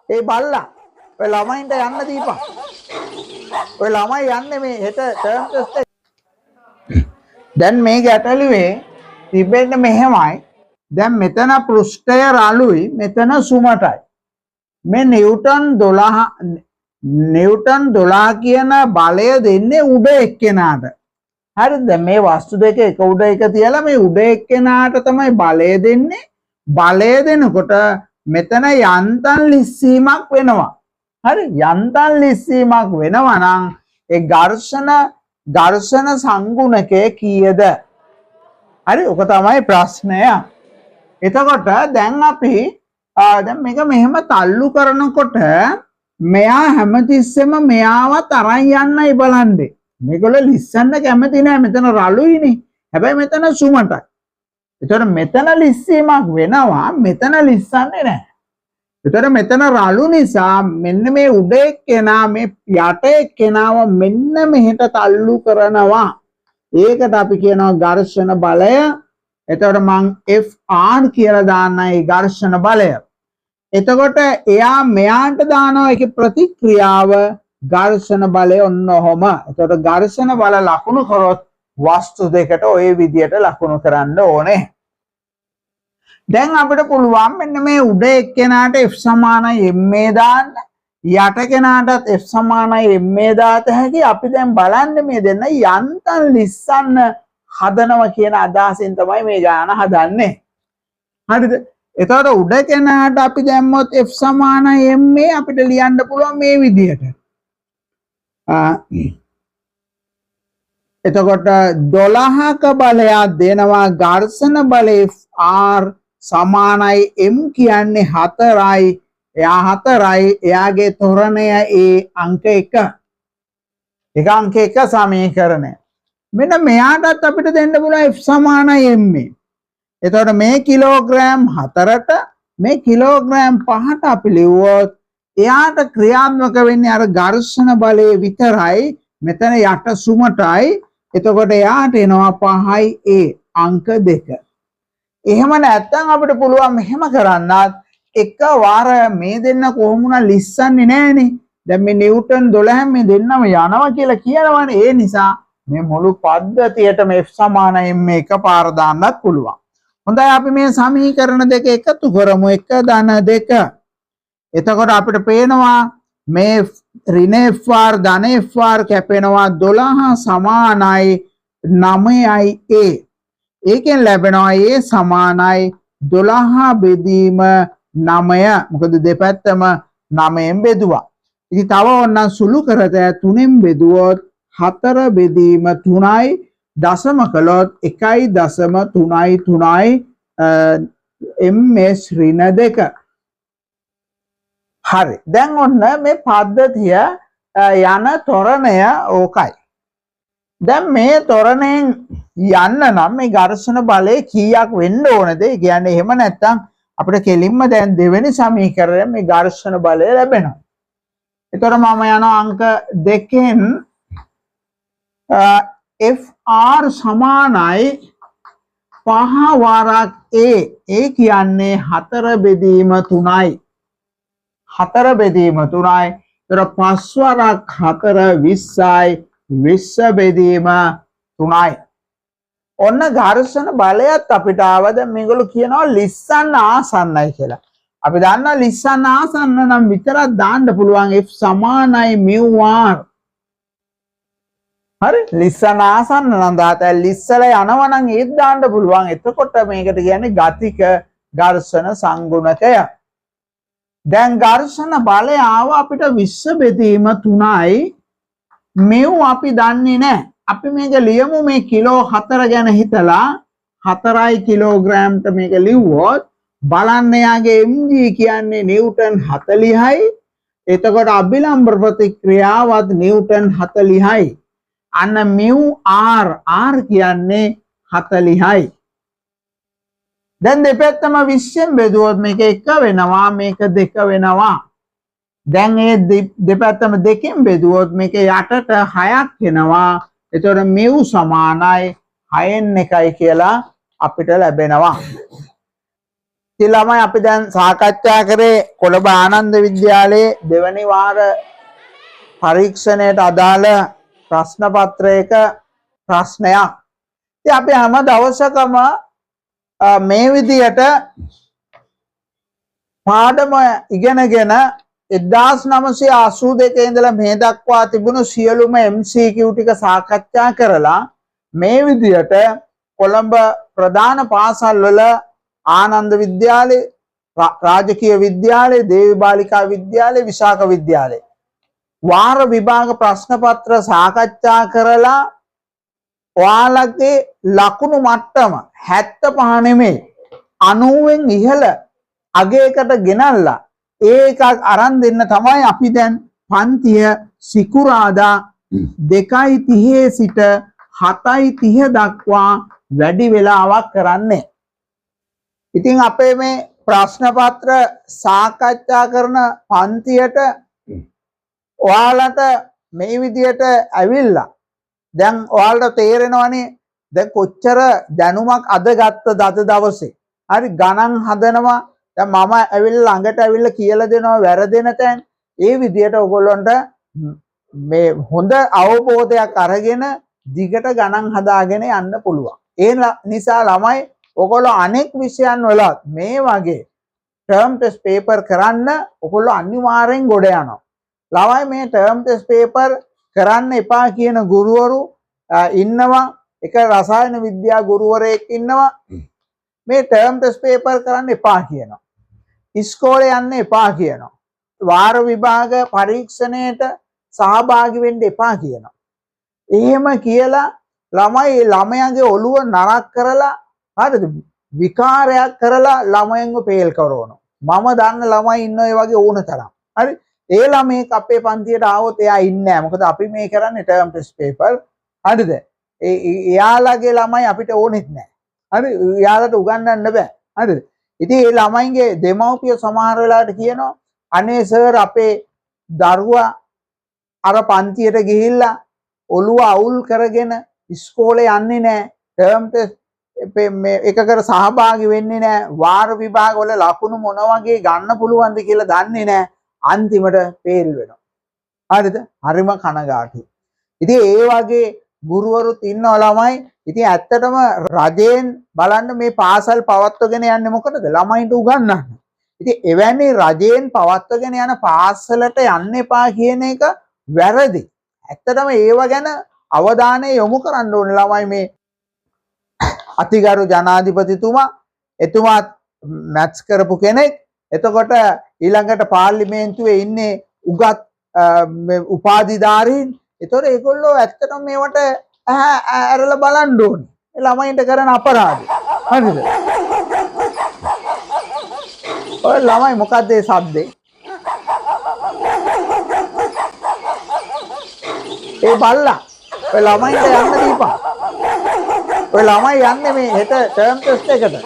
ඒ බල්ලා ඔය ළමයින්ට යන්න දීපන්. ඔය ළමයි යන්නේ මේ හෙට ටර්ම් ටෙස්ට් එක. දැන් මේ ගැටලුවේ තිබෙන්නේ මෙහෙමයි. දැන් මෙතන පෘෂ්ඨය රළුයි මෙතන සුමටයි. මේ නිව්ටන් 12 කියන බලය දෙන්නේ උඩ එක්කෙනාට. හරිද? මේ වස්තු දෙක එක උඩ එක තියලා මේ උඩ එක්කෙනාට තමයි බලය දෙන්නේ. බලය දෙනකොට මෙතන යන්තම් ලිස්සීමක් වෙනවා. හරි? යන්තම් ලිස්සීමක් වෙනවා නම් ඒ ඝර්ෂණ සංගුණකය කීයද? හරි? ඔක තමයි ප්‍රශ්නය. එතකොට දැන් අපි දැන් මේක මෙහෙම තල්ලු කරනකොට මෙයා හැමතිස්සෙම මෙයාවත් අරන් යන්නයි බලන්නේ. මේගොල්ලෝ ලිස්සන්න කැමති නෑ. මෙතන රළුයිනේ. හැබැයි මෙතන සුමටයි. එතකොට මෙතන ලිස්සීමක් වෙනවා. මෙතන ලිස්සන්නේ නෑ. එතකොට මෙතන රළු නිසා මෙන්න මේ උඩ එක්කෙනා මේ යට එක්කෙනාව මෙන්න මෙහෙට තල්ලු කරනවා. ඒකට අපි කියනවා ඝර්ෂණ බලය. එතකොට මං Fr කියලා දාන්නයි ඝර්ෂණ බලය. එතකොට එයා මෙයාට දානවා ඒකේ ප්‍රතික්‍රියාව ඝර්ෂණ බලය ඔන්න ඔහොම. එතකොට ඝර්ෂණ බල ලකුණු කරොත් වස්තු දෙකට ওই විදියට ලකුණු කරන්න ඕනේ. දැන් අපිට පුළුවන් මෙන්න මේ උඩ එක්කෙනාට F සමානයි ma දාන්න. යට කෙනාටත් F සමානයි ma දාත හැකි. අපි දැන් බලන්න මේ දෙන්න යන්තම් ලිස්සන්න හදනවා කියන අදහසින් තමයි මේ ගාන හදන්නේ. හරිද? එතකොට උඩ කෙනාට අපි දැම්මොත් F සමානයි ma අපිට ලියන්න පුළුවන් මේ විදියට. එතකොට 12ක බලයක් දෙනවා ඝර්ෂණ බලය R සමානයි m කියන්නේ 4යි. එයා 4යි. එයාගේ ත්වරණය අංක 1. ඒක අංක 1 සමීකරණය. මෙන්න මෙයාටත් අපිට දෙන්න පුළුවන් F සමානයි ma. එතකොට මේ කිලෝග්‍රෑම් 4ට මේ කිලෝග්‍රෑම් 5ට අපි ලිව්වොත් එයාට ක්‍රියාත්මක වෙන්නේ අර ඝර්ෂණ බලය විතරයි. මෙතන යට සුමටයි. එතකොට එයාට එනවා 5යි අංක 2. එහෙම නැත්නම් අපිට පුළුවන් මෙහෙම කරන්නත් එකවර මේ දෙන්න කොහොම වුණා ලිස්සන්නේ නැහනේ. දැන් මේ නිව්ටන් 12 මේ දෙන්නම යනවා කියලා කියනවනේ. ඒ නිසා මේ මුළු පද්ධතියටම F සමානයි m එකපාර දාන්නත් පුළුවන්. හොඳයි අපි මේ සමීකරණ දෙක එකතු කරමු 1 ධන 2. එතකොට අපිට පේනවා මේ ඍණ Fr ධන Fr කැපෙනවා 12 සමානයි 9යි a. ඒකෙන් ලැබෙනවා a සමානයි 12 බෙදීම 9. මොකද දෙපැත්තම 9ෙන් බෙදුවා. ඉතින් තව ඕනනම් සුළු කරත 3ෙන් බෙදුවොත් 4 බෙදීම 3යි. දශම කළොත් 1.33යි ms ඍණ 2. හරි. දැන් ඔන්න මේ පද්ධතිය යන ත්වරණය ඕකයි. දැන් මේ ත්වරණයෙන් යන්න නම් මේ ඝර්ෂණ බලය කීයක් වෙන්න ඕනද? ඒ කියන්නේ එහෙම නැත්නම් අපිට කෙලින්ම දැන් දෙවෙනි සමීකරණය මේ ඝර්ෂණ බලය ලැබෙනවා. ඒතර මම යනවා අංක 2න් Fr සමානයි 5 වරක් a. ඒ කියන්නේ 4 බෙදීම 3යි. 4 බෙදීම 3යි. ඒතර 5 වරක් 4 20යි. 20 බෙදීම 3යි. ඔන්න ඝර්ෂණ බලයත් අපිට ආව. දැන් මේගොල්ලෝ කියනවා ලිස්සන්න ආසන්නයි කියලා. අපි දන්නා ලිස්සන්න ආසන්න නම් විතරක් දාන්න පුළුවන් F සමානයි μr. හරි? ලිස්සන්න ආසන්න නම් දාතයි ලිස්සලා යනවා නම් ඒත් දාන්න පුළුවන්. එතකොට මේකට කියන්නේ ගතික ඝර්ෂණ සංගුණකය. දැන් ඝර්ෂණ බලය ආව අපිට 20 බෙදීම 3යි. මෙව් අපි දන්නේ නැහැ. අපි මේක ලියමු මේ කිලෝ 4 ගැන හිතලා 4යි කිලෝග්‍රෑම්ට මේක ලිව්වොත් බලන්න යාගේ mg කියන්නේ නිව්ටන් 40යි. එතකොට අභිලම්බ ප්‍රතික්‍රියාවත් නිව්ටන් 40යි. අන්න mu r කියන්නේ 40යි. දැන් දෙපැත්තම 20ෙන් බෙදුවොත් මේක 1 වෙනවා මේක 2 වෙනවා. දැන් මේ දෙපැත්තම 2කින් බෙදුවොත් මේක යටට 6ක් එනවා. එතකොට mu සමානයි 6න් 1යි කියලා අපිට ලැබෙනවා. ඉතින් ළමයි අපි දැන් සාකච්ඡා කරේ කොළඹ ආනන්ද විද්‍යාලයේ දෙවැනි වාර පරීක්ෂණයට අදාළ ප්‍රශ්න පත්‍රයක ප්‍රශ්නයක්. ඉතින් අපි හැම දවසකම මේ විදියට පාඩම ඉගෙනගෙන 1982 ඉඳලා මේ දක්වා තිබුණු සියලුම MCQ ටික සාකච්ඡා කරලා මේ විදියට කොළඹ ප්‍රධාන පාසල් වල ආනන්ද විද්‍යාලය, රාජකීය විද්‍යාලය, දේවි බාලිකා විද්‍යාලය, විශාක විද්‍යාලය වාර විභාග ප්‍රශ්න පත්‍ර සාකච්ඡා කරලා ඔයාලගේ ලකුණු මට්ටම 75 නෙමෙයි 90න් ඉහළ අගයකට ගෙනල්ලා ඒකක් අරන් දෙන්න තමයි අපි දැන් පන්තිය සිකුරාදා 2:30 සිට 7:30 දක්වා වැඩි වෙලාවක් කරන්නේ. ඉතින් අපේ මේ ප්‍රශ්න පත්‍ර සාකච්ඡා කරන පන්තියට ඔයාලට මේ විදියට ඇවිල්ලා දැන් ඔයාලට තේරෙනවනේ දැන් කොච්චර දැනුමක් අද ගත්තද අද දවසේ. හරි ගණන් හදනවා. දැන් මම ඇවිල්ලා ළඟට ඇවිල්ලා කියලා දෙනවා වැරදෙන තැන්. ඒ විදියට ඔයගොල්ලන්ට මේ හොඳ අවබෝධයක් අරගෙන දිගට ගණන් හදාගෙන යන්න පුළුවන්. ඒ නිසා ළමයි ඔයගොල්ලෝ අනෙක් විෂයන් වලත් මේ වගේ ටර්ම් ටෙස්ට් පේපර් කරන්න ඔයගොල්ලෝ අනිවාර්යෙන් ගොඩ යනවා. ළමයි මේ ටර්ම් ටෙස්ට් පේපර් කරන්න එපා කියන ගුරුවරු ඉන්නවා. එක රසායන විද්‍යා ගුරුවරයෙක් ඉන්නවා. මේ ටර්ම් ටෙස්ට් පේපර් කරන්න එපා කියනවා. ඉස්කෝලේ යන්න එපා කියනවා. වාර විභාග පරීක්ෂණයට සහභාගී වෙන්න එපා කියනවා. එහෙම කියලා ළමයාගේ ඔළුව නරක් කරලා හරිද විකාරයක් කරලා ළමයන්ව පේල් කරනවා. මම දන්න ළමයි ඉන්න ඒ වගේ ඕන තරම්. හරි ඒ ළමෙක් අපේ පන්තියට ආවොත් එයා ඉන්නේ නැහැ. මොකද අපි මේ කරන්නේ ටර්ම් ටෙස්ට් පේපර්. හරිද? එයාලගේ ළමයි අපිට ඕනෙත් නැහැ. හරි එයාලට උගන්වන්න බෑ. හරිද? ඉතින් ඒ ළමයින්ගේ දෙමව්පිය සමහර වෙලාවට කියනවා අනේ සර් අපේ දරුවා අර පන්තියට ගිහිල්ලා ඔළුව අවුල් කරගෙන ඉස්කෝලේ යන්නේ නැහැ. ටර්ම් ටෙස්ට් එකකට සහභාගී වෙන්නේ නැහැ. වාර විභාග වල ලකුණු මොන වගේ ගන්න පුළුවන්ද කියලා දන්නේ නැහැ. අන්තිමට ෆේල් වෙනවා. හරිද? හරිම කනගාටුයි. ඉතින් ඒ වගේ ගුරුවරුත් ඉන්නවා ළමයි. ඉතින් ඇත්තටම රජයෙන් බලන්න මේ පාසල් පවත්වගෙන යන්නේ මොකටද? ළමයින්ට උගන්වන්න. ඉතින් එවැනි රජයෙන් පවත්වගෙන යන පාසලට යන්න එපා කියන එක වැරදි. ඇත්තටම ඒව ගැන අවධානය යොමු කරන්න ඕනේ ළමයි. මේ අතිගරු ජනාධිපතිතුමා එතුමාත් මැත්ස් කරපු කෙනෙක්. එතකොට ඊළඟට පාර්ලිමේන්තුවේ ඉන්නේ උගත් උපාධිධාරීන්. ඒතකොට ඒගොල්ලෝ ඇත්තටම මේවට ඇරලා බලන්න ඕනේ. ඒ ළමයින්ට කරන අපරාධය. හරිද? ඔය ළමයි මොකද්ද ඒ සද්දේ? ඒ බල්ලා. ඔය ළමයින්ට යන්න දීපන්. ඔය ළමයි යන්නේ මේ හෙට ටර්ම් ටෙස්ට් එකට.